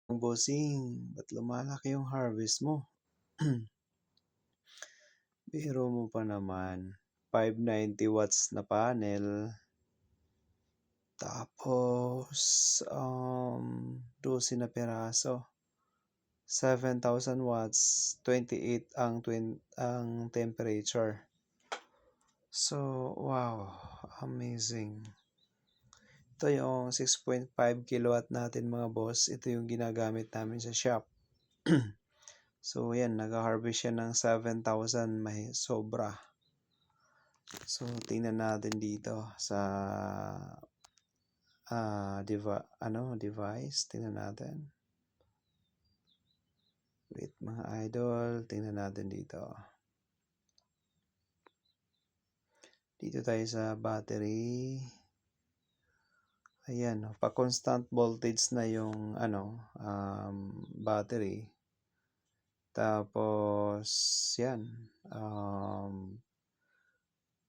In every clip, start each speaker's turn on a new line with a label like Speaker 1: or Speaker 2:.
Speaker 1: Bossing, ba't lumalaki yung harvest mo? Biro mo pa naman. 590 watts na panel. Tapos, 12 na piraso. 7,000 watts, 28 ang temperature. So, wow, amazing. Ito yung 6.5 kilowatt natin mga boss. Ito yung ginagamit namin sa shop. So, yan, nag-harvest siya ng 7,000 may sobra. So, tingnan natin dito sa device. Tingnan natin. Wait, mga idol, tingnan natin dito. Dito tayo sa battery. Ayan, pa-constant voltage na yung battery. Tapos, yan.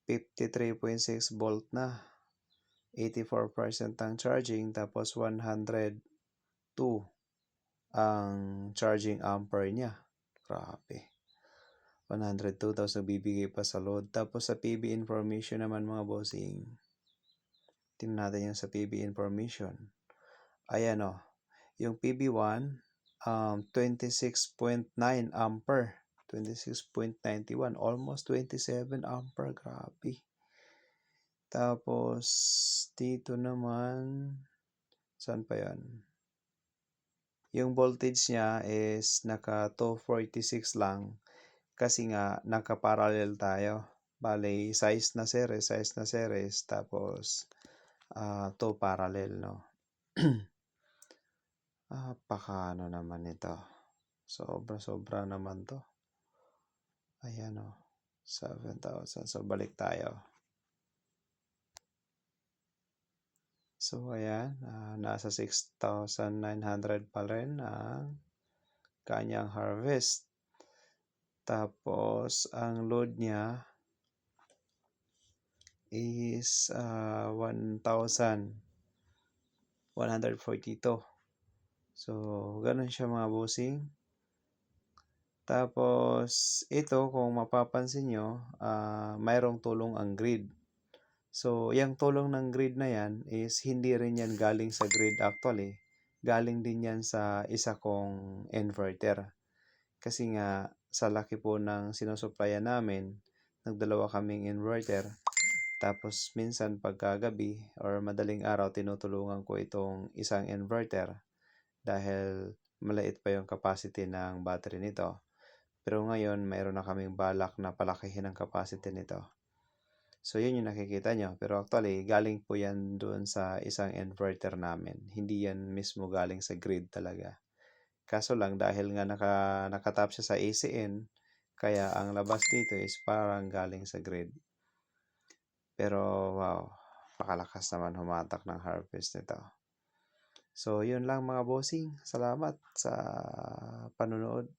Speaker 1: 53.6 volt na. 84% ang charging. Tapos, 102 ang charging ampere niya. Grabe. 102 tapos nagbibigay pa sa load. Tapos, sa PB information naman mga bossing. Tingnan natin yung sa PB information. Ayan o. Yung PB1, 26.9 ampere. 26.91. Almost 27 ampere. Grabe. Tapos, dito naman, saan pa yan? Yung voltage niya is naka 246 lang. Kasi nga, naka-parallel tayo. Bale, size na series. Tapos, 2 parallel, no? Pakano naman ito. Sobra naman to. Ayan o. 7,000. So, balik tayo. So, ayan. Nasa 6,900 pa rin ang kanyang harvest. Tapos, ang load niya is 1,142. So, ganun siya mga bossing. Tapos, ito kung mapapansin nyo, mayroong tulong ang grid. So, yung tulong ng grid na yan is hindi rin yan galing sa grid actually. Galing din yan sa isa kong inverter. Kasi nga, sa laki po ng sinusuplayan namin, nagdalawa kaming inverter. Tapos, minsan pagkagabi or madaling araw, tinutulungan ko itong isang inverter dahil maliit pa yung capacity ng battery nito. Pero ngayon, mayroon na kaming balak na palakihin ang capacity nito. So, yun yung nakikita nyo. Pero actually, galing po yan doon sa isang inverter namin. Hindi yan mismo galing sa grid talaga. Kaso lang, dahil nga nakatap siya sa ACN, kaya ang labas dito is parang galing sa grid. Pero, wow, pakalakas naman humatak ng harvest nito. So, yun lang mga bossing. Salamat sa panunood.